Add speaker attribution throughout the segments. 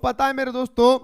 Speaker 1: पता है मेरे दोस्तों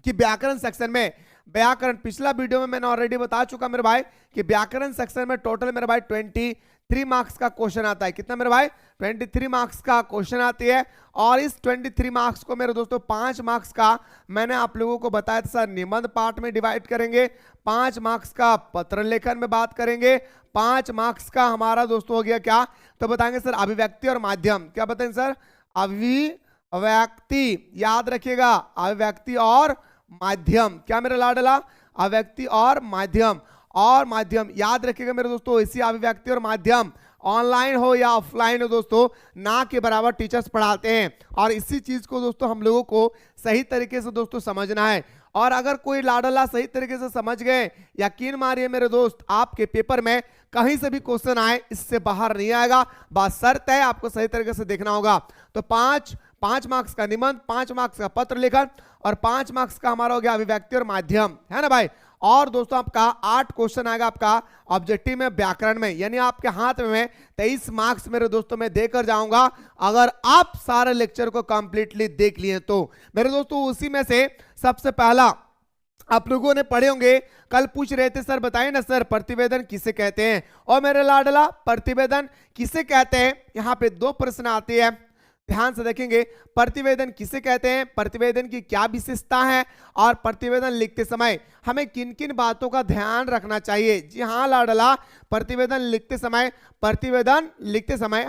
Speaker 1: कि व्याकरण सेक्शन में व्याकरण, पिछला वीडियो में मैंने ऑलरेडी बता चुका मेरे भाई कि व्याकरण सेक्शन में टोटल मेरे भाई 23 मार्क्स का क्वेश्चन आता है। कितना मेरे भाई? 23 मार्क्स का क्वेश्चन आती है। और इस 23 मार्क्स को मेरे दोस्तों 5 मार्क्स का मैंने आप लोगों को बताया था सर निबंध पार्ट में डिवाइड करेंगे, 5 मार्क्स का पत्र लेखन में बात करेंगे, 5 मार्क्स का हमारा दोस्तों हो गया क्या, तो बताएंगे सर अभिव्यक्ति और माध्यम। क्या बताएंगे सर? अभिव्यक्ति, याद रखिएगा अभिव्यक्ति और माध्यम। क्या मेरा लाडला? अभिव्यक्ति और माध्यम। और माध्यम याद रखिएगा मेरे दोस्तों, इसी अभिव्यक्ति और माध्यम ऑनलाइन हो या ऑफलाइन हो दोस्तों, ना के बराबर टीचर्स पढ़ाते हैं। और इसी चीज को दोस्तों हम लोगों को सही तरीके से दोस्तों समझना है। और अगर कोई लाडला सही तरीके से समझ गए, यकीन मारिए मेरे दोस्त, आपके पेपर में कहीं से भी क्वेश्चन आए इससे बाहर नहीं आएगा। बात शर्त है आपको सही तरीके से देखना होगा। तो 5 मार्क्स का निबंध, 5 मार्क्स का पत्र लेखन और 5 मार्क्स का हमारा हो गया अभिव्यक्ति और माध्यम, है ना भाई। और दोस्तों आपका 8 क्वेश्चन आएगा आपका ऑब्जेक्टिव में व्याकरण में, यानी आपके हाथ में 23 मार्क्स मेरे दोस्तों मैं देकर जाऊंगा अगर आप सारे लेक्चर को कंप्लीटली देख लिए तो। मेरे दोस्तों उसी में से सबसे पहला आप लोगों ने पढ़े होंगे, कल पूछ रहे थे सर बताइए ना सर प्रतिवेदन किसे कहते हैं। और मेरे लाडला प्रतिवेदन किसे कहते हैं, यहाँ पे 2 प्रश्न आते हैं, ध्यान से देखेंगे। प्रतिवेदन किसे कहते हैं, प्रतिवेदन की क्या विशेषता है, और प्रतिवेदन लिखते समय हमें किन किन बातों का ध्यान रखना चाहिए। जी हाँ लाडला, प्रतिवेदन लिखते समय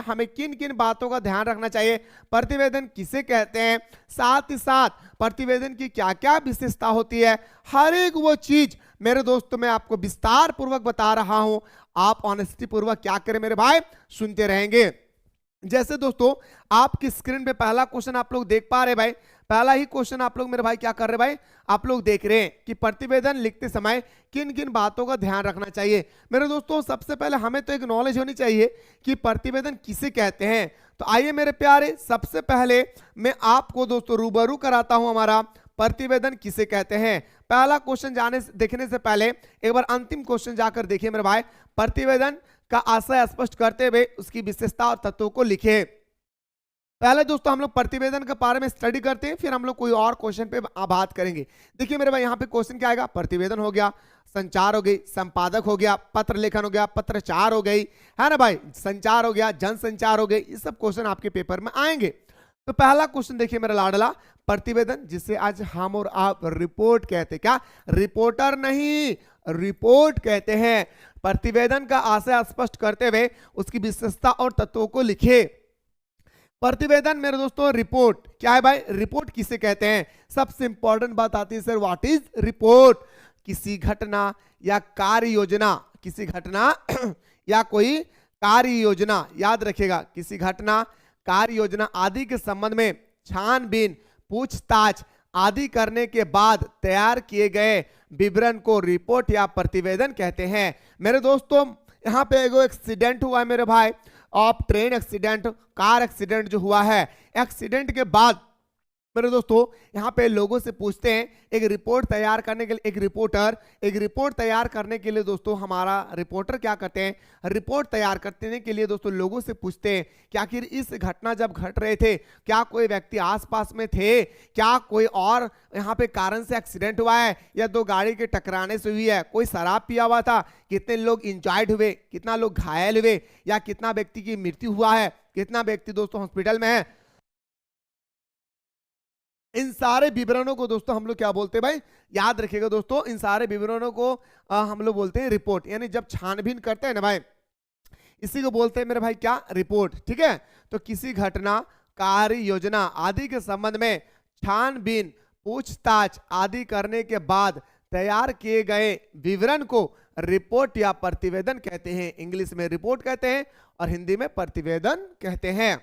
Speaker 1: हमें किन किन बातों का ध्यान रखना चाहिए, प्रतिवेदन किसे कहते हैं, साथ ही साथ प्रतिवेदन की क्या क्या विशेषता होती है, हर एक वो चीज मेरे दोस्तों मैं आपको विस्तार पूर्वक बता रहा हूं। आप ऑनेस्टी पूर्वक क्या करें मेरे भाई, सुनते रहेंगे। जैसे दोस्तों आपकी स्क्रीन पे पहला क्वेश्चन आप लोग देख पा रहे भाई, पहला ही क्वेश्चन आप लोग मेरे भाई क्या कर रहे भाई, आप लोग देख रहे हैं कि प्रतिवेदन लिखते समय किन किन बातों का ध्यान रखना चाहिए। मेरे दोस्तों सबसे पहले हमें तो एक नॉलेज होनी चाहिए कि प्रतिवेदन किसे कहते हैं। तो आइए मेरे प्यारे, सबसे पहले मैं आपको दोस्तों रूबरू कराता हूं हमारा प्रतिवेदन किसे कहते हैं। पहला क्वेश्चन देखने से पहले एक बार अंतिम क्वेश्चन जाकर देखिए मेरे भाई। प्रतिवेदन का आशय स्पष्ट करते हुए उसकी विशेषता और तत्वों को लिखे। पहले दोस्तों हम लोग प्रतिवेदन के बारे में स्टडी करते हैं, फिर हम लोग कोई और क्वेश्चन पे बात करेंगे। देखिए मेरे भाई यहाँ पे क्वेश्चन क्या आएगा, प्रतिवेदन हो गया, संचार हो गई, संपादक हो गया, पत्र लेखन हो गया, पत्रचार हो गई, है ना भाई, संचार हो गया, जनसंचार हो गई, ये सब क्वेश्चन आपके पेपर में आएंगे। तो पहला क्वेश्चन देखिए मेरा लाडला, प्रतिवेदन जिसे आज हम और आप रिपोर्ट कहते हैं, क्या रिपोर्टर नहीं, रिपोर्ट कहते हैं। प्रतिवेदन का आशय स्पष्ट करते हुए उसकी विशेषता और तत्वों को लिखे। प्रतिवेदन मेरे दोस्तों रिपोर्ट क्या है भाई, रिपोर्ट किसे कहते हैं। सबसे इंपॉर्टेंट बात आती है सर व्हाट इज रिपोर्ट, किसी घटना या कार्य योजना, किसी घटना या कोई कार्य योजना, याद रखिएगा किसी घटना, कार्य योजना आदि के संबंध में छानबीन, पूछताछ आदि करने के बाद तैयार किए गए विवरण को रिपोर्ट या प्रतिवेदन कहते हैं। मेरे दोस्तों यहाँ पे एगो एक्सीडेंट हुआ है मेरे भाई, of train accident, car accident जो हुआ है, एक्सीडेंट के बाद मेरे दोस्तों यहाँ पे लोगों से पूछते हैं, एक रिपोर्ट तैयार करने के लिए एक रिपोर्ट तैयार करने के लिए दोस्तों हमारा रिपोर्टर क्या करते हैं, रिपोर्ट तैयार करने के लिए दोस्तों लोगों से पूछते हैं कि आखिर इस घटना जब घट रहे थे क्या कोई व्यक्ति आसपास में थे, क्या कोई और यहाँ पे कारण से एक्सीडेंट हुआ है, या 2 गाड़ी के टकराने से हुई है, कोई शराब पिया हुआ था, कितने लोग इंजर्ड हुए, कितना लोग घायल हुए, या कितना व्यक्ति की मृत्यु हुआ है, कितना व्यक्ति दोस्तों हॉस्पिटल में है। इन सारे विवरणों को दोस्तों हम लोग क्या बोलते हैं भाई, याद रखिएगा दोस्तों, इन सारे विवरणों को हम लोग बोलते हैं रिपोर्ट। यानी जब छानबीन करते हैं ना भाई, इसी को बोलते हैं मेरे भाई क्या, रिपोर्ट। ठीक है, तो किसी घटना, कार्य योजना आदि के संबंध में छानबीन, पूछताछ आदि करने के बाद तैयार किए गए विवरण को रिपोर्ट या प्रतिवेदन कहते हैं। इंग्लिश में रिपोर्ट कहते हैं और हिंदी में प्रतिवेदन कहते हैं।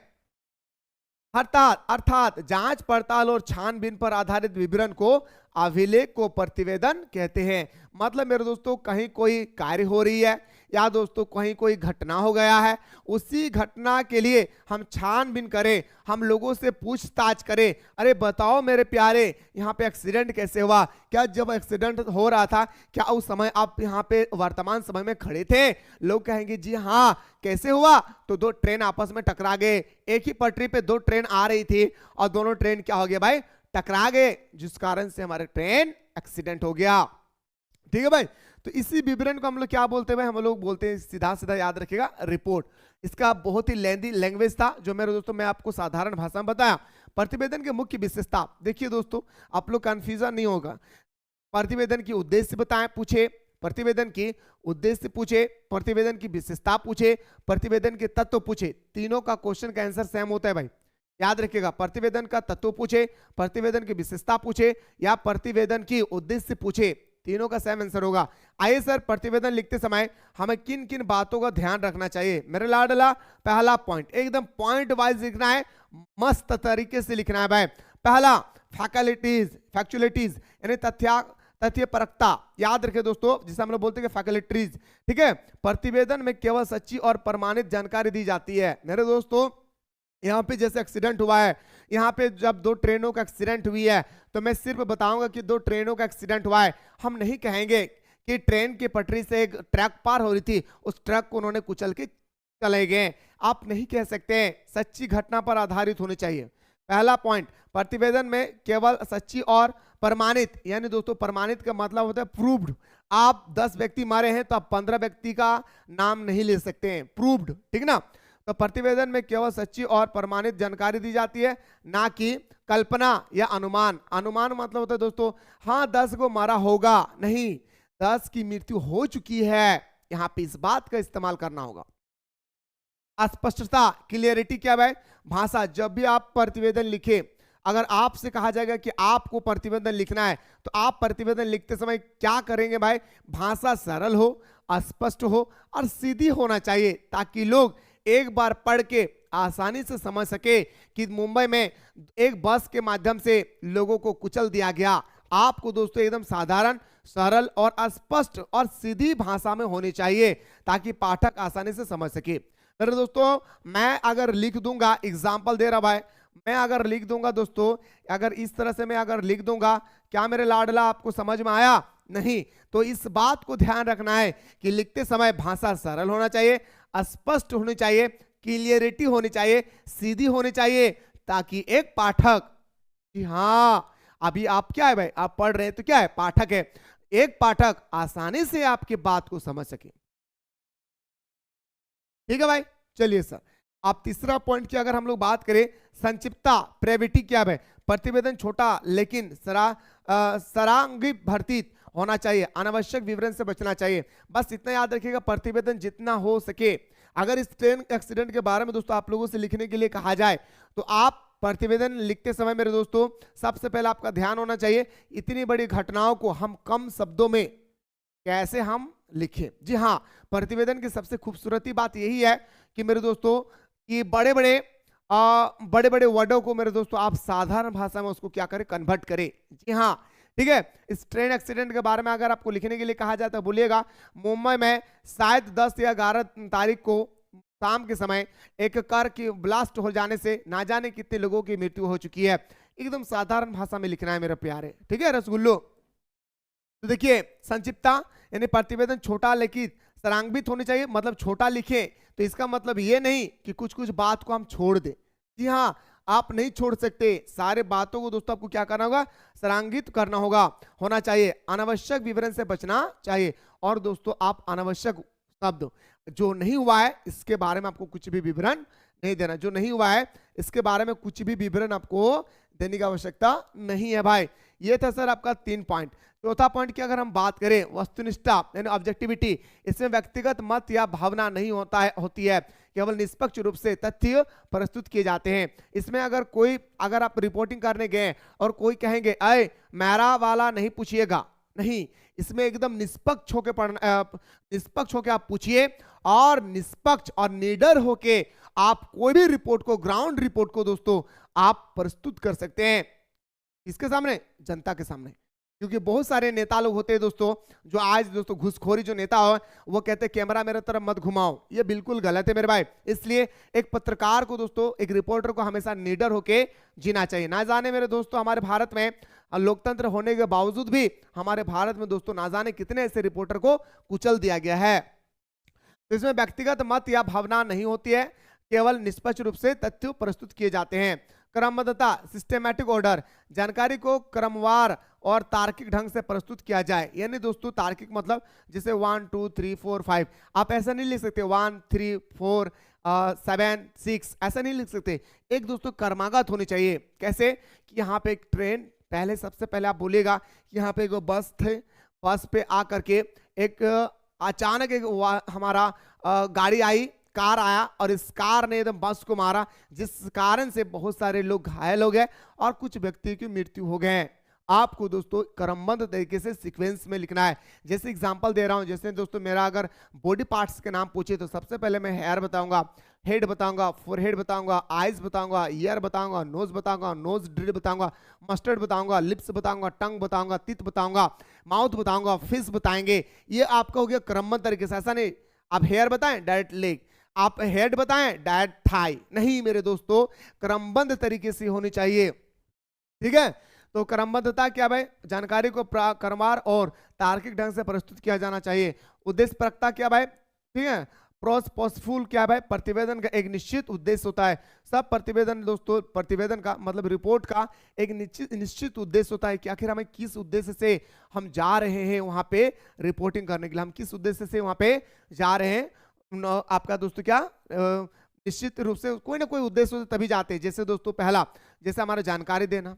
Speaker 1: अर्थात जांच पड़ताल और छानबीन पर आधारित विवरण को, अभिलेख को प्रतिवेदन कहते हैं। मतलब मेरे दोस्तों कहीं कोई कार्य हो रही है या दोस्तों कहीं कोई घटना हो गया है, उसी घटना के लिए हम छानबीन करें, हम लोगों से पूछताछ करें, अरे बताओ मेरे प्यारे यहाँ पे एक्सीडेंट कैसे हुआ, क्या जब एक्सीडेंट हो रहा था क्या उस समय आप यहाँ पे वर्तमान समय में खड़े थे। लोग कहेंगे जी हाँ, कैसे हुआ, तो 2 ट्रेन आपस में टकरा गए, एक ही पटरी पे 2 ट्रेन आ रही थी और दोनों ट्रेन क्या हो गया भाई, टकरा गए, जिस कारण से हमारे ट्रेन एक्सीडेंट हो गया। ठीक है भाई, तो इसी विवरण को हम लोग क्या बोलते हैं भाई, हम लोग बोलते हैं, सीधा सीधा याद रखिएगा, रिपोर्ट। इसका बहुत ही लेंदी लैंग्वेज था जो मेरे दोस्तों मैं आपको साधारण भाषा में बताया। प्रतिवेदन की मुख्य विशेषता देखिए दोस्तों, आप लोग कंफ्यूजन नहीं होगा। प्रतिवेदन की उद्देश्य बताएं, पूछे, प्रतिवेदन की उद्देश्य पूछे, प्रतिवेदन की विशेषता पूछे, प्रतिवेदन के तत्व पूछे, तीनों का क्वेश्चन का आंसर सेम होता है भाई, याद रखिएगा। प्रतिवेदन का तत्व पूछे, प्रतिवेदन की विशेषता पूछे या प्रतिवेदन की उद्देश्य पूछे, तीनों का सेम आंसर होगा। आइए सर, प्रतिवेदन लिखते समय हमें किन किन बातों का ध्यान रखना चाहिए मेरे लाडला। पहला पॉइंट, एकदम पॉइंट वाइज लिखना है, मस्त तरीके से लिखना है भाई। पहला, फैक्चुअलिटीज यानी तथ्य परकता, याद रखिए दोस्तों, जिसे हम लोग बोलते हैं फैक्चुअलिटीज। ठीक है, प्रतिवेदन में केवल सच्ची और प्रमाणित जानकारी दी जाती है मेरे दोस्तों। यहाँ पे जैसे एक्सीडेंट हुआ है, यहाँ पे जब 2 ट्रेनों का एक्सीडेंट हुई है तो मैं सिर्फ बताऊंगा कि 2 ट्रेनों का एक्सीडेंट हुआ है, हम नहीं कहेंगे कि ट्रेन की पटरी से एक ट्रक पार हो रही थी, उस ट्रक को उन्होंने कुचल के चले गए, आप नहीं कह सकते। सच्ची घटना पर आधारित होनी चाहिए। पहला पॉइंट, प्रतिवेदन में केवल सच्ची और प्रमाणित, यानी दोस्तों प्रमाणित का मतलब होता है प्रूव्ड। आप 10 व्यक्ति मारे हैं तो आप 15 व्यक्ति का नाम नहीं ले सकते हैं, प्रूव्ड, ठीक ना। तो प्रतिवेदन में केवल सच्ची और प्रमाणित जानकारी दी जाती है, ना कि कल्पना या अनुमान। अनुमान मतलब होता है दोस्तों, हाँ 10 को मारा होगा, नहीं, 10 की मृत्यु हो चुकी है, यहां पे इस बात का इस्तेमाल करना होगा। अस्पष्टता, क्लियरिटी क्या है भाषा, जब भी आप प्रतिवेदन लिखे, अगर आपसे कहा जाएगा कि आपको प्रतिवेदन लिखना है तो आप प्रतिवेदन लिखते समय क्या करेंगे भाई, भाषा सरल हो, स्पष्ट हो और सीधी होना चाहिए, ताकि लोग एक बार पढ़ के आसानी से समझ सके कि मुंबई में एक बस के माध्यम से लोगों को कुचल दिया गया। आपको दोस्तों एकदम साधारण, सरल और स्पष्ट और सीधी भाषा में होनी चाहिए, ताकि पाठक आसानी से समझ सके। मेरे दोस्तों, मैं अगर लिख दूंगा, एग्जाम्पल दे रहा भाई, मैं अगर लिख दूंगा दोस्तों, अगर इस तरह से मैं अगर लिख दूंगा, क्या मेरे लाडला आपको समझ में आया? नहीं। तो इस बात को ध्यान रखना है कि लिखते समय भाषा सरल होना चाहिए, स्पष्ट होनी चाहिए, क्लियरिटी होनी चाहिए, सीधी होनी चाहिए, ताकि एक पाठक, जी हाँ अभी आप क्या है भाई, आप पढ़ रहे हैं तो क्या है, पाठक है, एक पाठक आसानी से आपकी बात को समझ सके। ठीक है भाई, चलिए सर, आप तीसरा पॉइंट की अगर हम लोग बात करें, संक्षिप्तता, ब्रेविटी क्या है, प्रतिवेदन छोटा लेकिन सारांशित भर्तित होना चाहिए, अनावश्यक विवरण से बचना चाहिए। बस इतना याद रखिएगा, प्रतिवेदन जितना हो सके, अगर इस ट्रेन एक्सीडेंट के बारे में दोस्तों आप लोगों से लिखने के लिए कहा जाए तो आप प्रतिवेदन लिखते समय मेरे दोस्तों सबसे पहले आपका ध्यान होना चाहिए, इतनी बड़ी घटनाओं को हम कम शब्दों में कैसे हम लिखें। जी हाँ, प्रतिवेदन की सबसे खूबसूरती बात यही है कि मेरे दोस्तों कि बड़े बड़े वर्डों को मेरे दोस्तों आप साधारण भाषा में उसको क्या करें, कन्वर्ट करें। जी हाँ, ठीक है। इस ट्रेन एक्सीडेंट के बारे में अगर आपको लिखने के लिए कहा जाता है, बोलिएगा मुंबई में शायद 10 या 11 तारीख को शाम के समय एक कार की ब्लास्ट हो जाने से ना जाने कितने लोगों की मृत्यु हो चुकी है। एकदम साधारण भाषा में लिखना है मेरे प्यारे, ठीक है रसगुल्लो। तो देखिए, संक्षिप्तता यानी प्रतिवेदन छोटा लेकिन सारांशित होनी चाहिए, मतलब छोटा लिखें तो इसका मतलब ये नहीं कि कुछ कुछ बात को हम छोड़ दें। जी हाँ, आप नहीं छोड़ सकते, सारे बातों को दोस्तों आपको क्या करना होगा, सारांशित करना होना चाहिए, अनावश्यक विवरण से बचना चाहिए। और दोस्तों आप अनावश्यक शब्द, जो नहीं हुआ है इसके बारे में आपको कुछ भी विवरण नहीं देना, जो नहीं हुआ है इसके बारे में कुछ भी विवरण आपको देने की आवश्यकता नहीं है भाई। ये था सर आपका 3 पॉइंट। चौथा पॉइंट की अगर हम बात करें, वस्तुनिष्ठता यानी ऑब्जेक्टिविटी, इसमें व्यक्तिगत मत या भावना नहीं होती है, केवल निष्पक्ष रूप से तथ्य प्रस्तुत किए जाते हैं। इसमें अगर आप रिपोर्टिंग करने गए और कोई कहेंगे अय मेरा वाला नहीं पूछिएगा, नहीं, इसमें एकदम निष्पक्ष होके आप पूछिए, और निष्पक्ष और निडर होके आप कोई भी रिपोर्ट को, ग्राउंड रिपोर्ट को दोस्तों आप प्रस्तुत कर सकते हैं। इसके सामने, जनता के सामने। क्योंकि बहुत सारे नेता लोग होते हैं दोस्तों, जो आज दोस्तों घुसखोरी जो नेता हो वो कहते हैं कैमरा मेरे तरफ मत घुमाओ, ये बिल्कुल गलत है मेरे भाई। इसलिए एक पत्रकार को दोस्तों, एक रिपोर्टर को हमेशा निडर होके जीना चाहिए। ना जाने मेरे दोस्तों हमारे भारत में लोकतंत्र होने के बावजूद भी हमारे भारत में दोस्तों ना जाने कितने ऐसे रिपोर्टर को कुचल दिया गया है। तो इसमें व्यक्तिगत मत या भावना नहीं होती है, केवल निष्पक्ष रूप से तथ्य प्रस्तुत किए जाते हैं। क्रमबद्धता, सिस्टेमैटिक ऑर्डर, जानकारी को क्रमवार और तार्किक ढंग से प्रस्तुत किया जाए। यानी दोस्तों तार्किक मतलब जैसे 1 2 3 4 5, आप ऐसा नहीं लिख सकते 1 3 4 7 6, ऐसा नहीं लिख सकते। एक दोस्तों क्रमागत होनी चाहिए। कैसे कि यहाँ पे एक ट्रेन, पहले सबसे पहले आप बोलिएगा कि यहाँ पे एक बस थे, बस पे आकर के एक अचानक एक हमारा गाड़ी आई, कार आया और इस कार ने एकदम बस को मारा, जिस कारण से बहुत सारे लोग घायल हो गए और कुछ व्यक्ति की मृत्यु हो गए। आपको दोस्तों क्रमबद्ध तरीके से सीक्वेंस में लिखना है। जैसे एग्जांपल दे रहा हूं, जैसे दोस्तों मेरा अगर बॉडी पार्ट्स के नाम पूछे तो सबसे पहले मैं हेयर बताऊंगा, हेड बताऊंगा, फोरहेड बताऊंगा, आईज बताऊंगा, ईयर बताऊंगा, नोज बताऊंगा, नोज ड्रिल बताऊंगा, मस्टर्ड बताऊंगा, लिप्स बताऊंगा, टंग बताऊंगा, टीथ बताऊंगा, माउथ बताऊंगा, फिश बताएंगे। ये आपका हो गया क्रमबद्ध तरीके से। ऐसा नहीं आप हेयर बताएं डायरेक्ट लेग, आप हेड बताएं डायरेक्ट थाई, नहीं मेरे दोस्तों, क्रमबद्ध तरीके से होनी चाहिए। ठीक है, तो क्रमबद्धता क्या भाई, जानकारी को क्रमवार और तार्किक ढंग से प्रस्तुत किया जाना चाहिए। उद्देश्यपरकता क्या भाई, ठीक है, प्रोसफुल क्या भाई, प्रतिवेदन का एक निश्चित उद्देश्य होता है। सब प्रतिवेदन दोस्तों, प्रतिवेदन का मतलब रिपोर्ट का एक निश्चित उद्देश्य होता है कि आखिर हमें किस उद्देश्य से हम जा रहे हैं वहां पे रिपोर्टिंग करने के लिए, हम किस उद्देश्य से वहां पे जा रहे हैं। आपका दोस्तों क्या निश्चित रूप से कोई ना कोई उद्देश्य होता तभी जाते हैं। जैसे दोस्तों पहला, जैसे हमारा जानकारी देना,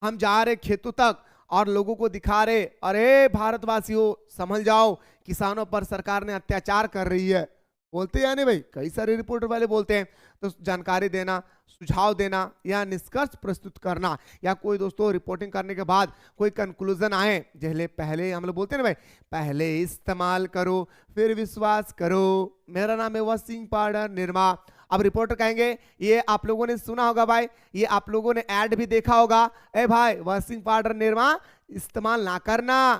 Speaker 1: हम जा रहे खेतों तक और लोगों को दिखा रहे, अरे भारतवासियों समझ जाओ किसानों पर सरकार ने अत्याचार कर रही है, बोलते हैं नहीं भाई, कई सारे रिपोर्टर वाले बोलते हैं। तो जानकारी देना, सुझाव देना या निष्कर्ष प्रस्तुत करना, या कोई दोस्तों रिपोर्टिंग करने के बाद कोई कंक्लूजन आए, जैसे पहले हम लोग बोलते हैं ना भाई, पहले इस्तेमाल करो फिर विश्वास करो, मेरा नाम है वॉशिंग पाउडर निरमा। अब रिपोर्टर कहेंगे, ये आप लोगों ने सुना होगा भाई, ये आप लोगों ने ऐड भी देखा होगा, ए भाई वॉशिंग पाउडर निरमा इस्तेमाल ना करना।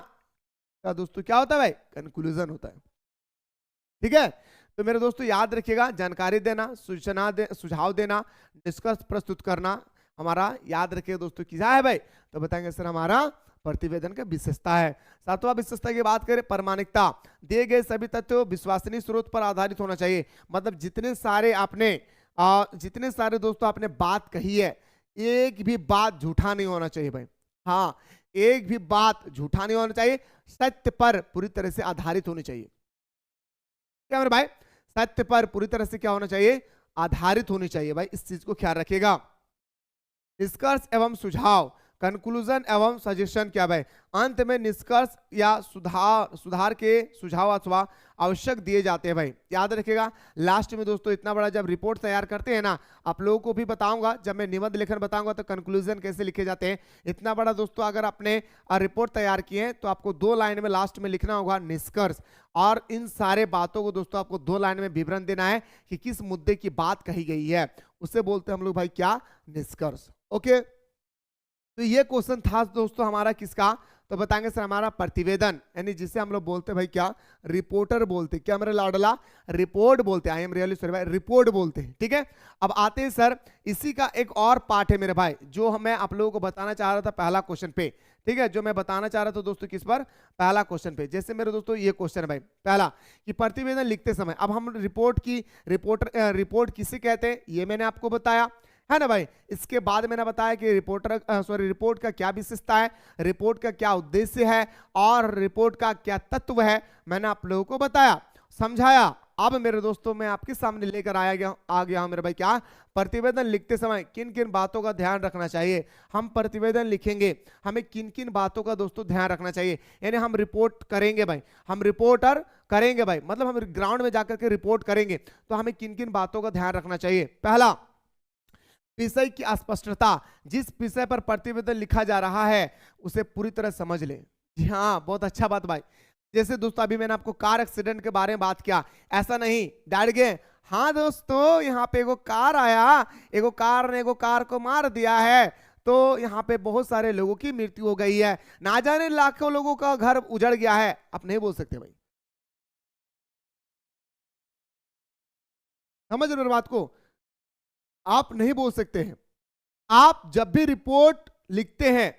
Speaker 1: का दोस्तों क्या होता है भाई, कंक्लूजन होता है। ठीक है, तो मेरे दोस्तों याद रखिएगा, जानकारी देना, सुझाव देना, निष्कर्ष प्रस्तुत करना, हमारा याद रखिएगा दोस्तों क्या है भाई, तो बताएंगे सर हमारा प्रतिवेदन का विशेषता है। सातवां विशेषता की बात करें, प्रामाणिकता, दिए गए सभी तथ्यों विश्वसनीय स्रोत पर आधारित होना चाहिए। मतलब जितने सारे दोस्तों आपने बात कही है, एक भी बात झूठा नहीं होना चाहिए भाई। हाँ, एक भी बात झूठा नहीं होना चाहिए, सत्य पर पूरी तरह से आधारित होनी चाहिए। क्या मेरे भाई, सत्य पर पूरी तरह से क्या होना चाहिए, आधारित होनी चाहिए भाई, इस चीज को ख्याल रखिएगा। निष्कर्ष एवं सुझाव, कंक्लूजन एवं सजेशन क्या भाई, अंत में निष्कर्ष या सुधार के सुझाव अथवा आवश्यक दिए जाते हैं भाई, याद रखिएगा। लास्ट में दोस्तों इतना बड़ा जब रिपोर्ट तैयार करते हैं ना, आप लोगों को भी बताऊंगा, जब मैं निबंध लेखन बताऊंगा तो कंक्लूजन कैसे लिखे जाते हैं। इतना बड़ा दोस्तों अगर आपने रिपोर्ट तैयार किए हैं तो आपको 2 लाइन में लास्ट में लिखना होगा निष्कर्ष, और इन सारे बातों को दोस्तों आपको 2 लाइन में विवरण देना है कि किस मुद्दे की बात कही गई है, उससे बोलते हैं हम लोग भाई क्या, निष्कर्ष। ओके, तो ये क्वेश्चन था दोस्तों हमारा किसका, तो बताएंगे सर हमारा प्रतिवेदन, यानी जिसे हम लोग बोलते हैं भाई क्या, रिपोर्टर बोलते हैं। क्या मेरा लाडला, रिपोर्ट बोलते हैं, आई एम रियली सॉरी भाई, रिपोर्ट बोलते हैं। ठीक है, अब आते हैं सर, इसी का एक और पार्ट है मेरे भाई, जो मैं आप लोगों को बताना चाह रहा था पहला क्वेश्चन पे। ठीक है, जो मैं बताना चाह रहा था दोस्तों किस पर, पहला क्वेश्चन पे। जैसे मेरे दोस्तों ये क्वेश्चन है भाई पहला, कि प्रतिवेदन लिखते समय, अब हम रिपोर्ट किसे कहते हैं ये मैंने आपको बताया है ना भाई। इसके बाद मैंने बताया कि रिपोर्ट का क्या विशेषता है, रिपोर्ट का क्या उद्देश्य है और रिपोर्ट का क्या तत्व है, मैंने आप लोगों को बताया, समझाया। अब मेरे दोस्तों मैं आपके सामने लेकर आ गया हूं मेरे भाई क्या, प्रतिवेदन लिखते समय किन किन बातों का ध्यान रखना चाहिए। हम प्रतिवेदन लिखेंगे, हमें किन किन बातों का दोस्तों ध्यान रखना चाहिए। यानी हम रिपोर्ट करेंगे भाई, हम रिपोर्टर करेंगे भाई, मतलब हम ग्राउंड में जाकर के रिपोर्ट करेंगे, तो हमें किन किन बातों का ध्यान रखना चाहिए। पहला, विषय की अस्पष्टता, जिस विषय पर प्रतिवेदन लिखा जा रहा है उसे पूरी तरह समझ ले। जी हाँ, बहुत अच्छा बात भाई। जैसे दोस्तों अभी मैंने आपको कार एक्सीडेंट के बारे में बात किया, ऐसा नहीं डाल गए, हाँ दोस्तों यहाँ पे एगो कार आया, एगो कार ने एगो कार को मार दिया है, तो यहाँ पे बहुत सारे लोगों की मृत्यु हो गई है, ना जाने लाखों लोगों का घर उजड़ गया है। आप नहीं बोल सकते भाई, समझ रहे बात को, आप नहीं बोल सकते हैं। आप जब भी रिपोर्ट लिखते हैं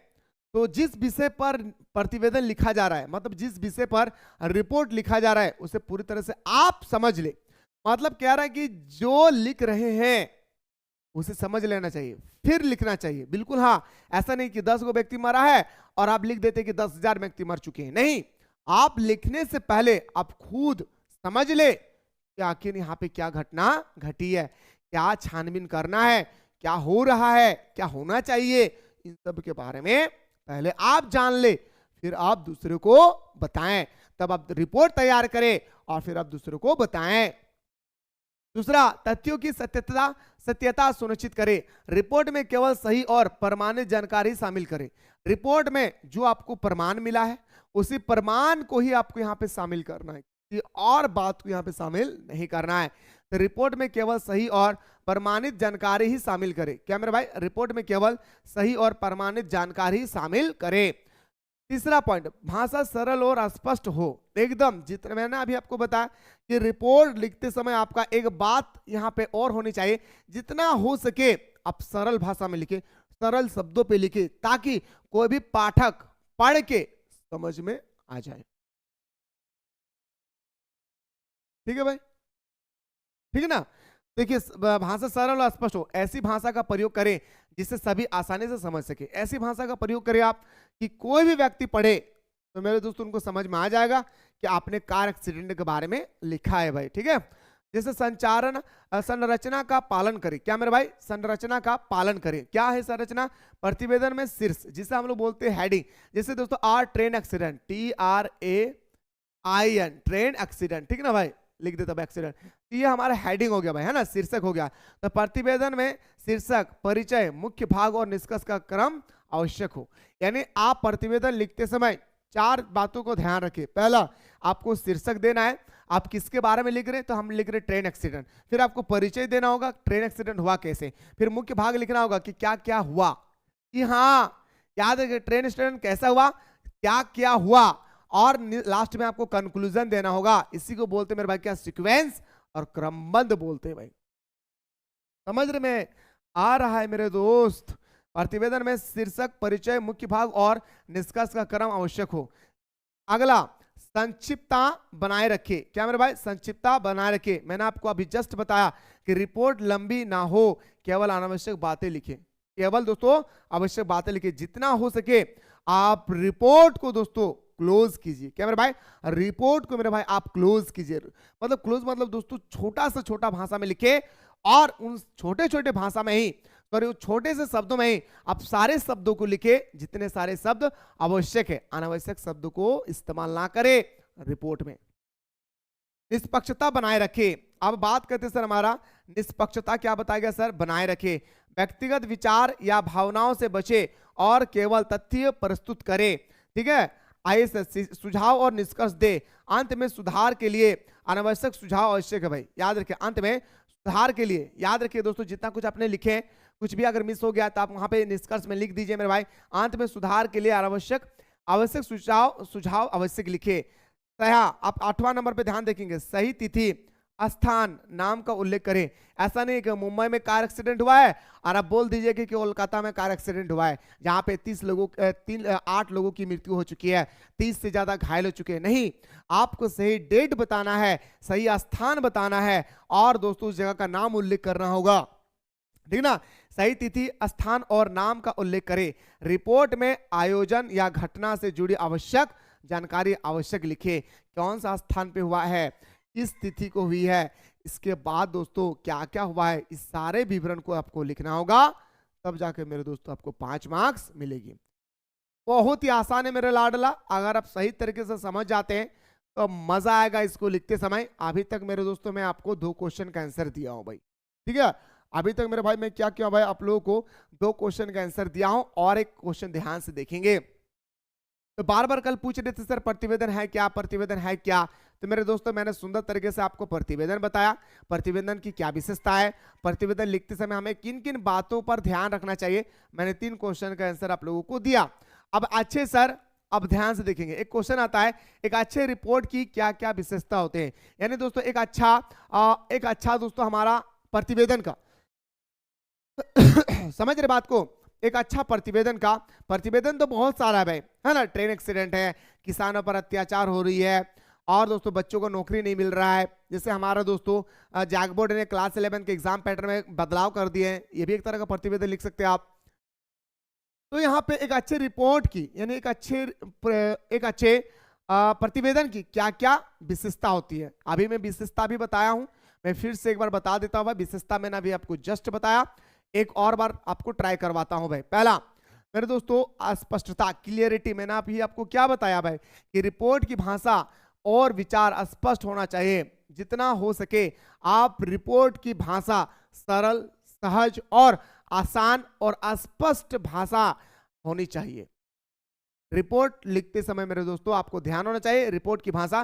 Speaker 1: तो जिस विषय पर प्रतिवेदन लिखा जा रहा है, मतलब जिस विषय पर रिपोर्ट लिखा जा रहा है, उसे पूरी तरह से आप समझ ले। मतलब कह रहा है कि जो लिख रहे हैं उसे समझ लेना चाहिए फिर लिखना चाहिए। बिल्कुल हाँ, ऐसा नहीं कि 10 गो व्यक्ति मरा है और आप लिख देते कि 10,000 व्यक्ति मर चुके हैं। नहीं, आप लिखने से पहले आप खुद समझ ले कि आखिर यहाँ पे क्या घटना घटी है, क्या छानबीन करना है, क्या हो रहा है, क्या होना चाहिए, इन सब के बारे में पहले आप जान ले, फिर आप दूसरे को बताएं। तब आप रिपोर्ट तैयार करें और फिर आप दूसरे को बताएं। दूसरा, तथ्यों की सत्यता सुनिश्चित करें। रिपोर्ट में केवल सही और प्रमाणित जानकारी शामिल करें। रिपोर्ट में जो आपको प्रमाण मिला है उसी प्रमाण को ही आपको यहाँ पे शामिल करना है, कि और बात को यहाँ पे शामिल नहीं करना है। तो रिपोर्ट में केवल सही और प्रमाणित जानकारी ही शामिल करें। क्या मेरे भाई, रिपोर्ट में केवल सही और प्रमाणित जानकारी शामिल करें। तीसरा पॉइंट, भाषा सरल और स्पष्ट हो एकदम। जितना मैंने अभी आपको बताया कि रिपोर्ट लिखते समय आपका एक बात यहाँ पे और होनी चाहिए, जितना हो सके आप सरल भाषा में लिखे, सरल शब्दों पे लिखे, ताकि कोई भी पाठक पढ़ के समझ में आ जाए। ठीक है भाई, ठीक है ना। देखिए, भाषा सरल और स्पष्ट हो, ऐसी भाषा का प्रयोग करें जिससे सभी आसानी से समझ सके। ऐसी भाषा का प्रयोग करें आप कि कोई भी व्यक्ति पढ़े तो मेरे दोस्तों उनको समझ में आ जाएगा कि आपने कार एक्सीडेंट के बारे में लिखा है भाई। ठीक है, जैसे संरचना का पालन करें। क्या मेरे भाई, संरचना का पालन करें। क्या है संरचना? प्रतिवेदन में शीर्ष, जिसे हम लोग बोलते हैं हेडिंग। जैसे दोस्तों आर train accident, TRAIN train accident, ठीक है ना भाई, लिख देता भाई एक्सीडेंट। तो ये हमारा हेडिंग हो गया भाई, है ना, शीर्षक हो गया। तो प्रतिवेदन में शीर्षक, परिचय, मुख्य भाग और निष्कर्ष का क्रम आवश्यक हो। यानी आप प्रतिवेदन लिखते समय 4 बातों को ध्यान रखिए। पहला, आपको शीर्षक देना है, आप किसके बारे में लिख रहे हैं, तो हम लिख रहे ट्रेन एक्सीडेंट। फिर आपको परिचय देना होगा, ट्रेन एक्सीडेंट हुआ कैसे। फिर मुख्य भाग लिखना होगा कि क्या क्या हुआ, कि हाँ याद है ट्रेन एक्सीडेंट कैसा हुआ, क्या क्या हुआ। और लास्ट में आपको कंक्लूजन देना होगा। इसी को बोलते हैं मेरे भाई क्या, सीक्वेंस और क्रमबद्ध बोलते हैं भाई। समझ रहे में आ रहा है मेरे दोस्त। प्रतिवेदन में शीर्षक, परिचय, मुख्य भाग और निष्कर्ष का क्रम आवश्यक हो। अगला, संक्षिप्तता बनाए रखे। क्या मेरे भाई, संक्षिप्तता बनाए रखे। मैंने आपको अभी जस्ट बताया कि रिपोर्ट लंबी ना हो, केवल अनावश्यक बातें लिखे। केवल दोस्तों आवश्यक बातें लिखे। जितना हो सके आप रिपोर्ट को दोस्तों क्लोज कीजिए। क्या मेरे भाई, रिपोर्ट को मेरे भाई आप क्लोज कीजिए। मतलब क्लोज मतलब दोस्तों छोटा से छोटा भाषा में लिखे, और उन छोटे छोटे भाषा में ही, सॉरी छोटे से शब्दों में ही आप सारे शब्दों को लिखे, जितने सारे शब्द आवश्यक है। अनावश्यक शब्दों को इस्तेमाल ना करें रिपोर्ट में। निष्पक्षता बनाए रखे। अब बात करते हैं सर, हमारा निष्पक्षता क्या बताया गया सर, बनाए रखे। व्यक्तिगत विचार या भावनाओं से बचे और केवल तथ्य प्रस्तुत करे। ठीक है, आइए सुझाव और निष्कर्ष दे। अंत में सुधार के लिए अनावश्यक सुझाव आवश्यक है भाई, याद रखिए। अंत में सुधार के लिए याद रखिए दोस्तों, जितना कुछ आपने लिखे, कुछ भी अगर मिस हो गया तो आप वहां पे निष्कर्ष में लिख दीजिए मेरे भाई। अंत में सुधार के लिए आवश्यक सुझाव आवश्यक लिखे। आप 8वां नंबर पे ध्यान देखेंगे, सही तिथि, स्थान, नाम का उल्लेख करें। ऐसा नहीं कि मुंबई में कार एक्सीडेंट हुआ है और आप बोल दीजिए कि कोलकाता में कार एक्सीडेंट हुआ है, जहां पे 8 लोगों की मृत्यु हो चुकी है, 30 से ज्यादा घायल हो चुके हैं। नहीं, आपको सही डेट बताना है, सही स्थान बताना है, और दोस्तों उस जगह का नाम उल्लेख करना होगा। ठीक ना, सही तिथि, स्थान और नाम का उल्लेख करें। रिपोर्ट में आयोजन या घटना से जुड़ी आवश्यक जानकारी आवश्यक लिखे। कौन सा स्थान पे हुआ है, किस तिथि को हुई है, इसके बाद दोस्तों क्या क्या हुआ है, इस सारे विवरण को आपको लिखना होगा। तब जाके मेरे दोस्तों आपको 5 मार्क्स मिलेगी। बहुत ही आसान है मेरे लाडला, अगर आप सही तरीके से समझ जाते हैं तो मजा आएगा इसको लिखते समय। अभी तक मेरे दोस्तों मैं आपको 2 क्वेश्चन का आंसर दिया हूं भाई। ठीक है, अभी तक मेरे भाई मैं क्या किया भाई, आप लोगों को 2 क्वेश्चन का आंसर दिया हूं, और एक क्वेश्चन ध्यान से देखेंगे। तो बार बार कल पूछ रहे थे सर प्रतिवेदन है क्या, प्रतिवेदन है क्या। तो मेरे दोस्तों मैंने सुंदर तरीके से आपको प्रतिवेदन बताया, प्रतिवेदन की क्या विशेषता है, प्रतिवेदन लिखते समय हमें किन किन बातों पर ध्यान रखना चाहिए। मैंने 3 क्वेश्चन का आंसर आप लोगों को दिया। अब अच्छे सर, अब ध्यान से देखेंगे, एक क्वेश्चन आता है, एक अच्छे रिपोर्ट की क्या क्या विशेषता होते हैं। यानी दोस्तों एक अच्छा दोस्तों हमारा प्रतिवेदन का समझ रहे बात को, एक अच्छा प्रतिवेदन तो बहुत सारा है भाई, है ना। ट्रेन एक्सीडेंट है, किसानों पर अत्याचार हो रही है, और दोस्तों बच्चों को नौकरी नहीं मिल रहा है, जैसे हमारा दोस्तों जैक बोर्ड ने क्लास 11 के एग्जाम पैटर्न में बदलाव कर दिए हैं, ये भी एक तरह का प्रतिवेदन लिख सकते हैं आप। तो यहाँ पे एक अच्छे रिपोर्ट की यानी एक अच्छे प्रतिवेदन की क्या क्या विशेषता होती है। अभी मैं विशेषता भी बताया हूं, मैं फिर से एक बार बता देता हूं। विशेषता मैंने अभी आपको जस्ट बताया, एक और बार आपको ट्राई करवाता हूं भाई। पहला मेरे दोस्तों स्पष्टता, क्लियरिटी। मैंने अभी आपको क्या बताया भाई कि रिपोर्ट की भाषा और विचार स्पष्ट होना चाहिए। जितना हो सके आप रिपोर्ट की भाषा सरल, सहज और आसान और स्पष्ट भाषा होनी चाहिए। रिपोर्ट लिखते समय मेरे दोस्तों आपको ध्यान होना चाहिए, रिपोर्ट की भाषा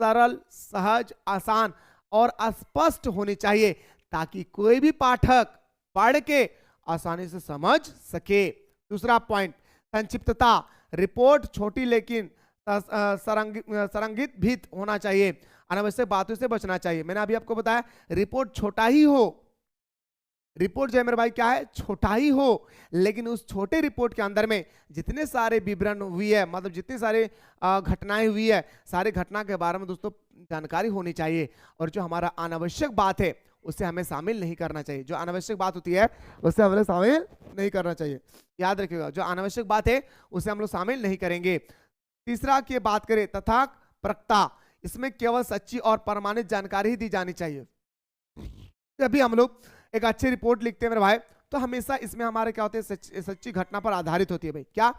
Speaker 1: सरल, सहज, आसान और स्पष्ट होनी चाहिए ताकि कोई भी पाठक पढ़ के आसानी से समझ सके। दूसरा पॉइंट, संक्षिप्तता। रिपोर्ट छोटी लेकिन संरंगित भी होना चाहिए, अनावश्यक बातों से बचना चाहिए। मैंने अभी आपको बताया रिपोर्ट छोटा ही हो, रिपोर्ट जो है मेरे भाई क्या है, छोटा ही हो, लेकिन उस छोटे रिपोर्ट के अंदर में जितने सारे विवरण हुई है, मतलब जितनी सारे घटनाएं हुई है, सारे घटना के बारे में दोस्तों जानकारी होनी चाहिए। और जो हमारा अनावश्यक बात है उसे हमें शामिल नहीं करना चाहिए। जो अनावश्यक बात होती है उसे हमें शामिल नहीं करना चाहिए, याद रखिएगा। जो अनावश्यक बात है उसे हम लोग शामिल नहीं करेंगे। तीसरा की बात करें तथा परखता, इसमें केवल सच्ची और प्रमाणित जानकारी ही दी जानी चाहिए। जब भी हम लोग एक अच्छी रिपोर्ट लिखते हैं मेरे भाई, तो हमेशा इसमें हमारे क्या होते हैं, सच्ची घटना पर आधारित होती है भाई। क्या?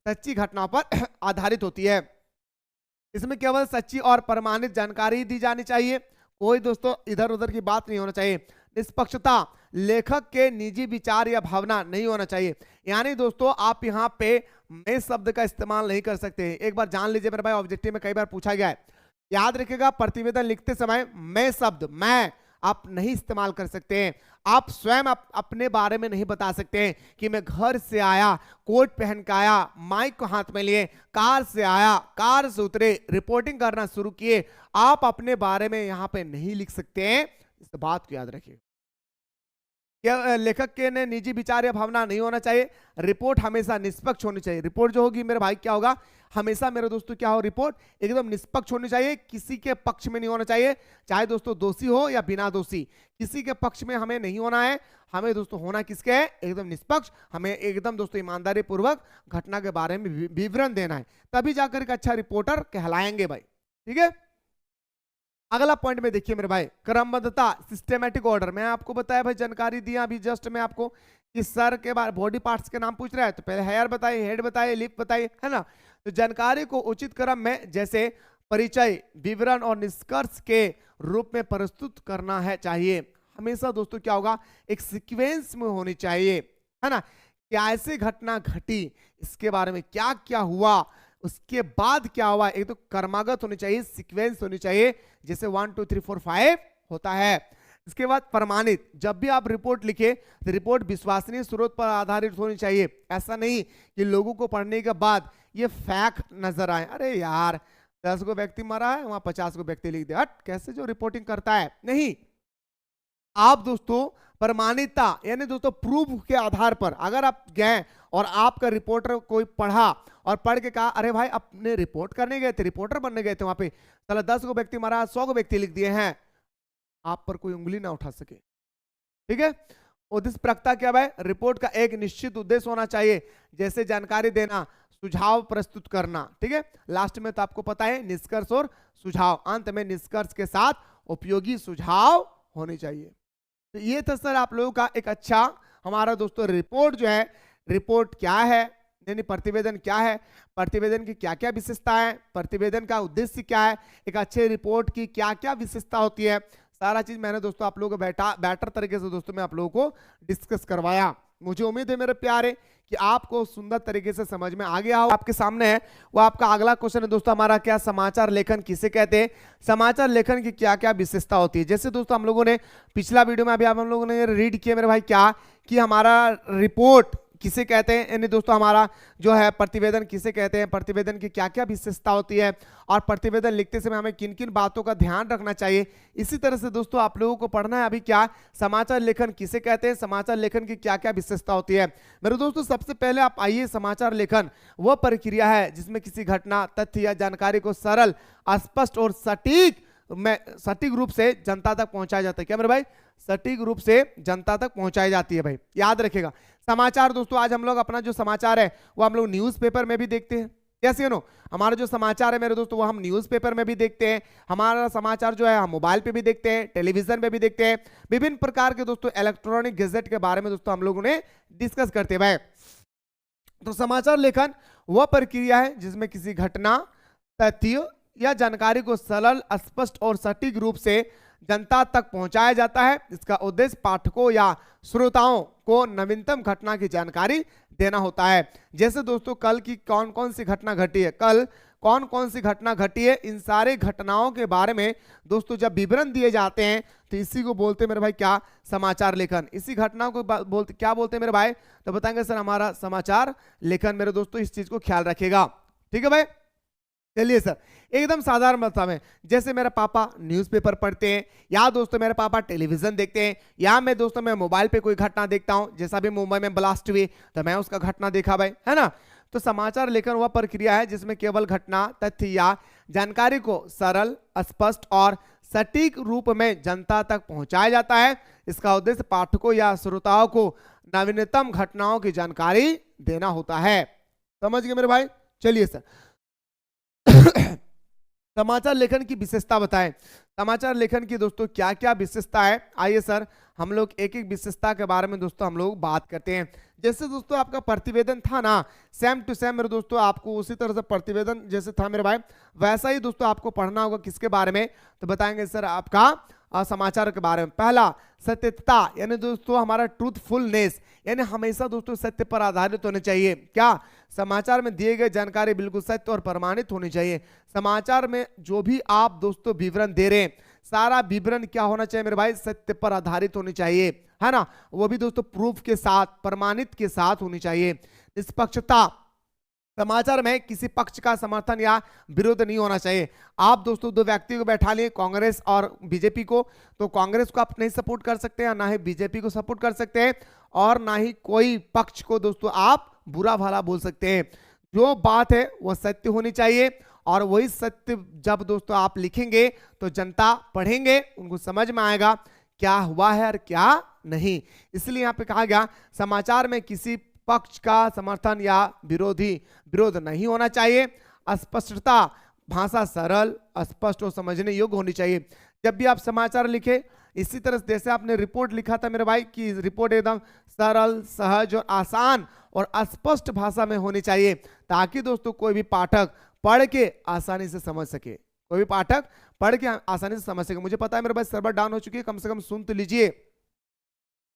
Speaker 1: सच्ची घटना पर आधारित होती है। इसमें केवल सच्ची और प्रमाणित जानकारी दी जानी चाहिए, कोई दोस्तों इधर उधर की बात नहीं होना चाहिए। निष्पक्षता, लेखक के निजी विचार या भावना नहीं होना चाहिए। यानी दोस्तों आप यहाँ पे मैं शब्द का इस्तेमाल नहीं कर सकते। एक बार जान लीजिए मेरे भाई, ऑब्जेक्टिव में कई बार पूछा गया है, याद रखिएगा प्रतिवेदन लिखते समय मैं शब्द, मैं आप नहीं इस्तेमाल कर सकते हैं। आप स्वयं अपने बारे में नहीं बता सकते हैं कि मैं घर से आया, कोट पहन के आया, माइक को हाथ में लिए, कार से आया, कार से उतरे, रिपोर्टिंग करना शुरू किए। आप अपने बारे में यहां पे नहीं लिख सकते हैं, इस बात को याद रखिए। लेखक के ने निजी विचार या भावना नहीं होना चाहिए। रिपोर्ट हमेशा निष्पक्ष होनी चाहिए। रिपोर्ट जो होगी मेरे भाई क्या होगा, हमेशा मेरे दोस्तों क्या हो, रिपोर्ट एकदम निष्पक्ष होनी चाहिए, किसी के पक्ष में नहीं होना चाहिए। चाहे दोस्तों दोषी हो या बिना दोषी, किसी के पक्ष में हमें नहीं होना है। हमें दोस्तों होना किसके है, एकदम निष्पक्ष। हमें एकदम दोस्तों ईमानदारी पूर्वक घटना के बारे में विवरण देना है, तभी जाकर एक अच्छा रिपोर्टर कहलाएंगे भाई। ठीक है, अगला पॉइंट में देखिए मेरे भाई, क्रमबद्धता, सिस्टेमेटिक ऑर्डर। मैं आपको बताया भाई, जानकारी दिया अभी जस्ट मैं आपको कि सर के बारे बॉडी पार्ट्स के नाम पूछ रहा है तो पहले हेयर बताइए, हेड बताइए, लिप बताइए, है ना। तो जानकारी को उचित क्रम में जैसे परिचय, विवरण और निष्कर्ष के रूप में प्रस्तुत करना है चाहिए। हमेशा दोस्तों क्या होगा, एक सीक्वेंस में होनी चाहिए, है ना। क्या ऐसे घटना घटी, इसके बारे में क्या क्या हुआ, उसके बाद क्या हुआ, एक तो क्रमागत होनी चाहिए, सीक्वेंस होनी चाहिए, जैसे 1 2 3 4 5 होता है। इसके बाद प्रमाणित, जब भी आप रिपोर्ट लिखे तो रिपोर्ट विश्वसनीय स्रोत पर आधारित होनी चाहिए। ऐसा नहीं कि लोगों को पढ़ने के बाद ये फैक्ट नजर आए, अरे यार 10 को व्यक्ति मरा है वहां 50 को व्यक्ति लिख दे, हट कैसे जो रिपोर्टिंग करता है। नहीं, आप दोस्तों प्रमाणिकता यानी दोस्तों प्रूफ के आधार पर अगर आप गए और आपका रिपोर्टर कोई पढ़ा और पढ़ के कहा अरे भाई अपने रिपोर्ट करने गए थे, रिपोर्टर बनने गए थे वहां पे, चलो 10 को व्यक्ति मारा, 100 को व्यक्ति लिख दिए हैं, आप पर कोई उंगली ना उठा सके। ठीक है, उद्देश्यपरकता क्या है, रिपोर्ट का एक निश्चित उद्देश्य होना चाहिए, जैसे जानकारी देना, सुझाव प्रस्तुत करना। ठीक है, लास्ट में तो आपको पता है निष्कर्ष और सुझाव, अंत में निष्कर्ष के साथ उपयोगी सुझाव होने चाहिए। तो ये था सर आप लोगों का एक अच्छा हमारा दोस्तों रिपोर्ट जो है, रिपोर्ट क्या है यानी प्रतिवेदन क्या है, प्रतिवेदन की क्या क्या विशेषता है, प्रतिवेदन का उद्देश्य क्या है, एक अच्छे रिपोर्ट की क्या क्या विशेषता होती है, सारा चीज मैंने दोस्तों आप लोगों को बेटर तरीके से दोस्तों मैं आप लोगों को डिस्कस करवाया। मुझे उम्मीद है मेरे प्यारे कि आपको सुंदर तरीके से समझ में आ गया हो। आपके सामने है वो आपका अगला क्वेश्चन है दोस्तों हमारा, क्या समाचार लेखन किसे कहते हैं, समाचार लेखन की क्या क्या विशेषता होती है। जैसे दोस्तों हम लोगों ने पिछला वीडियो में अभी हम लोगों ने रीड किया मेरे भाई क्या कि हमारा रिपोर्ट किसे कहते हैं, यानी दोस्तों हमारा जो है प्रतिवेदन किसे कहते हैं, प्रतिवेदन की क्या क्या विशेषता होती है, और प्रतिवेदन लिखते समय हमें किन किन बातों का ध्यान रखना चाहिए। इसी तरह से दोस्तों आप लोगों को पढ़ना है अभी क्या समाचार लेखन किसे कहते हैं, समाचार लेखन की क्या क्या विशेषता होती है। मेरे दोस्तों सबसे पहले आप आइए, समाचार लेखन वह प्रक्रिया है जिसमें किसी घटना, तथ्य या जानकारी को सरल, स्पष्ट और सटीक रूप से जनता तक पहुंचाया जाता है। क्या मेरे भाई, सटीक रूप से जनता तक पहुंचाई जाती है। भाई याद रखिएगा समाचार दोस्तों, आज हम लोग अपना जो समाचार है वो हम लोग न्यूज़पेपर में भी देखते हैं। यस यू नो, हमारा जो समाचार है मेरे दोस्तों वो हम न्यूज़पेपर में भी देखते हैं, हमारा समाचार जो है हम मोबाइल पे भी देखते हैं, टेलीविजन पे भी देखते हैं, विभिन्न प्रकार के दोस्तों इलेक्ट्रॉनिक गैजेट के बारे में दोस्तों हम लोगों ने डिस्कस करते हैं। भाई तो समाचार लेखन वह प्रक्रिया है जिसमें किसी घटना, तथ्य या जानकारी को सरल, स्पष्ट और सटीक रूप से जनता तक पहुंचाया जाता है। इसका उद्देश्य पाठकों या श्रोताओं को नवीनतम घटना की जानकारी देना होता है। जैसे दोस्तों कल की कौन कौन सी घटना घटी है, कल कौन कौन सी घटना घटी है, इन सारे घटनाओं के बारे में दोस्तों जब विवरण दिए जाते हैं तो इसी को बोलते हैं मेरे भाई क्या, समाचार लेखन। इसी घटना को बोलते क्या बोलते हैं मेरे भाई, तो बताएंगे सर हमारा समाचार लेखन। मेरे दोस्तों इस चीज को ख्याल रखिएगा, ठीक है भाई। चलिए सर, एकदम साधारण बात है, जैसे मेरे पापा न्यूज़पेपर पढ़ते हैं, या दोस्तों मेरे पापा टेलीविजन देखते हैं, या मैं दोस्तों मैं मोबाइल पे कोई घटना देखता हूं, जैसा भी मुंबई में ब्लास्ट हुई तो मैं उसका घटना देखा भाई, है ना। तो समाचार लेखन वह प्रक्रिया है जिसमें केवल घटना, तथ्य या जानकारी को सरल, स्पष्ट और सटीक रूप में जनता तक पहुंचाया जाता है। इसका उद्देश्य पाठकों या श्रोताओं को नवीनतम घटनाओं की जानकारी देना होता है। समझ गए मेरे भाई। चलिए सर समाचार लेखन की विशेषता बताएं। समाचार लेखन की दोस्तों क्या क्या विशेषता है, आइए सर हम लोग एक एक विशेषता के बारे में दोस्तों हम लोग बात करते हैं। जैसे दोस्तों आपका प्रतिवेदन था ना, सेम टू सेम मेरे दोस्तों आपको उसी तरह से प्रतिवेदन जैसे था मेरे भाई वैसा ही दोस्तों आपको पढ़ना होगा। किसके बारे में, तो बताएंगे सर आपका समाचार के बारे में। पहला सत्यता, यानी दोस्तों हमारा ट्रूथफुलनेस, यानी हमेशा दोस्तों सत्य पर आधारित होने चाहिए। क्या, समाचार में दिए गए जानकारी बिल्कुल सत्य और प्रमाणित होनी चाहिए। समाचार में जो भी आप दोस्तों विवरण दे रहे हैं सारा विवरण क्या होना चाहिए मेरे भाई, सत्य पर आधारित होनी चाहिए, है ना। वो भी दोस्तों प्रूफ के साथ, प्रमाणित के साथ होनी चाहिए। निष्पक्षता, समाचार में किसी पक्ष का समर्थन या विरोध नहीं होना चाहिए। आप दोस्तों दो व्यक्तियों को बैठा लिए, कांग्रेस और बीजेपी को, तो कांग्रेस को आप नहीं सपोर्ट कर सकते हैं, ना ही बीजेपी को सपोर्ट कर सकते हैं, और ना ही कोई पक्ष को दोस्तों आप बुरा भला बोल सकते हैं। जो बात है वो सत्य होनी चाहिए, और वही सत्य जब दोस्तों आप लिखेंगे तो जनता पढ़ेंगे, उनको समझ में आएगा क्या हुआ है और क्या नहीं। इसलिए यहाँ पे कहा गया समाचार में किसी पक्ष का समर्थन या विरोध नहीं होना चाहिए। स्पष्टता, भाषा सरल, स्पष्ट और समझने योग्य होनी चाहिए। जब भी आप समाचार लिखे, इसी तरह जैसे आपने रिपोर्ट लिखा था मेरे भाई कि रिपोर्ट एकदम सरल, सहज और आसान और स्पष्ट भाषा में होनी चाहिए, ताकि दोस्तों कोई भी पाठक पढ़ के आसानी से समझ सके, कोई भी पाठक पढ़ के आसानी से समझ सके। मुझे पता है मेरे भाई सर्वर डाउन हो चुकी है, कम से कम सुन तो लीजिए।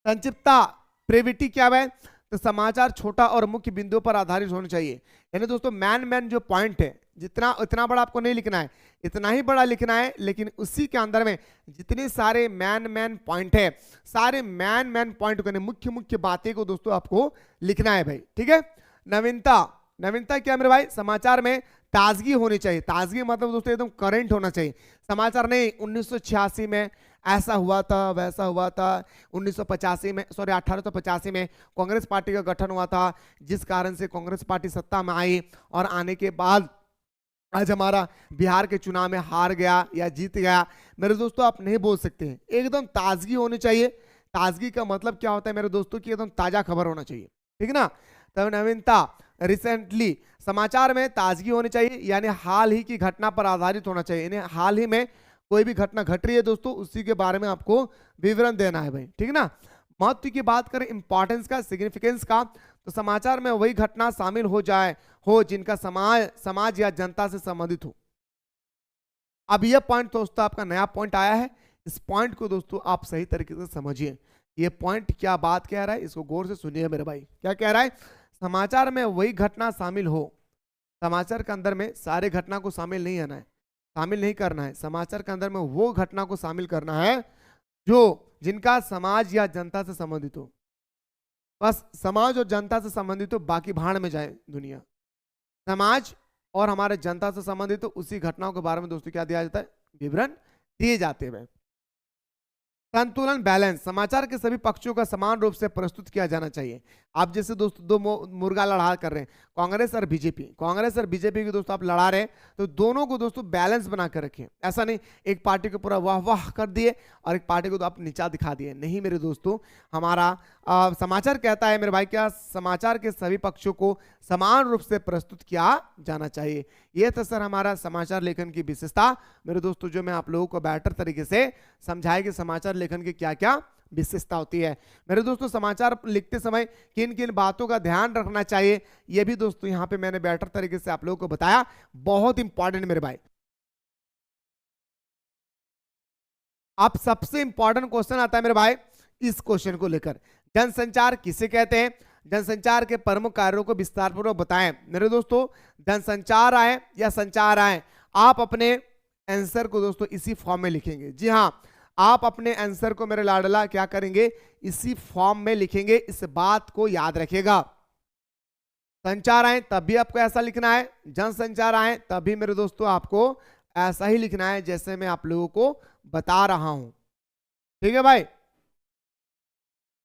Speaker 1: संक्षिप्तता, ब्रेविटी क्या है, तो समाचार छोटा और मुख्य बिंदुओं पर आधारित होना चाहिए। यानी दोस्तों मैन जो पॉइंट है, जितना इतना बड़ा आपको नहीं लिखना है, इतना ही बड़ा लिखना है, लेकिन उसी के अंदर में जितने सारे मैन पॉइंट है, सारे मैन पॉइंट को, मुख्य बातें को दोस्तों आपको लिखना है भाई, ठीक है। नवीनता क्या मेरे भाई, समाचार में ताजगी होनी चाहिए। ताजगी मतलब दोस्तों एकदम करंट होना चाहिए। समाचार नहीं 1986 में ऐसा हुआ था, वैसा हुआ था, 1885 में कांग्रेस पार्टी का गठन हुआ था, जिस कारण से कांग्रेस पार्टी सत्ता में आई, और आने के बाद आज हमारा बिहार के चुनाव में हार गया या जीत गया। मेरे दोस्तों आप नहीं बोल सकते हैं, एकदम ताजगी होनी चाहिए। ताजगी का मतलब क्या होता है मेरे दोस्तों की एकदम ताजा खबर होना चाहिए, ठीक ना। तब नवीनता, रिसेंटली, समाचार में ताजगी होनी चाहिए, यानी हाल ही की घटना पर आधारित होना चाहिए। यानी हाल ही में कोई भी घटना घट रही है दोस्तों, उसी के बारे में आपको विवरण देना है भाई, ठीक ना। महत्व की बात करें, इंपॉर्टेंस का, सिग्निफिकेंस का, तो समाचार में वही घटना शामिल हो जिनका समाज या जनता से संबंधित हो। अब यह पॉइंट दोस्तों आपका नया पॉइंट आया है, इस पॉइंट को दोस्तों आप सही तरीके से समझिए। ये पॉइंट क्या बात कह रहा है, इसको गौर से सुनिए मेरे भाई। क्या कह रहा है, समाचार में वही घटना शामिल हो। समाचार के अंदर में सारे घटना को शामिल नहीं आना है, शामिल नहीं करना है। समाचार के अंदर में वो घटना को शामिल करना है जो जिनका समाज या जनता से संबंधित हो। बस समाज और जनता से संबंधित हो, बाकी भाड़ में जाए दुनिया। समाज और हमारे जनता से संबंधित हो, उसी घटनाओं के बारे में दोस्तों क्या दिया जाता है, विवरण दिए जाते हैं। संतुलन, बैलेंस, समाचार के सभी पक्षों का समान रूप से प्रस्तुत किया जाना चाहिए। आप जैसे दोस्तों दो मुर्गा लड़ा कर रहे हैं, कांग्रेस और बीजेपी, कांग्रेस और बीजेपी के दोस्तों आप लड़ा रहे हैं, तो दोनों को दोस्तों बैलेंस बना कर रखें। ऐसा नहीं एक पार्टी को पूरा वाह वाह कर दिए और एक पार्टी को तो आप नीचा दिखा दिए, नहीं मेरे दोस्तों। हमारा समाचार कहता है मेरे भाई, क्या समाचार के सभी पक्षों को समान रूप से प्रस्तुत किया जाना चाहिए। यह था सर हमारा समाचार लेखन की विशेषता मेरे दोस्तों, जो मैं आप लोगों को बेहतर तरीके से समझाया कि समाचार लेखन की क्या क्या विशेषता होती है। मेरे दोस्तों समाचार लिखते समय किन किन बातों का ध्यान रखना चाहिए, यह भी दोस्तों यहां पे मैंने बेहतर तरीके से आप लोगों को बताया। बहुत इंपॉर्टेंट मेरे भाई, अब सबसे इंपॉर्टेंट क्वेश्चन आता है मेरे भाई इस क्वेश्चन को लेकर, जनसंचार किसे कहते हैं, जनसंचार के प्रमुख कार्यों को विस्तार पूर्वक बताएं। मेरे दोस्तों जनसंचार आए या संचार आए, आप अपने आंसर को दोस्तों इसी फॉर्म में लिखेंगे। जी हां, आप अपने आंसर को मेरे लाडला क्या करेंगे, इसी फॉर्म में लिखेंगे। इस बात को याद रखिएगा। संचार आए तब भी आपको ऐसा लिखना है, जनसंचार आए तब भी मेरे दोस्तों आपको ऐसा ही लिखना है जैसे मैं आप लोगों को बता रहा हूं। ठीक है भाई।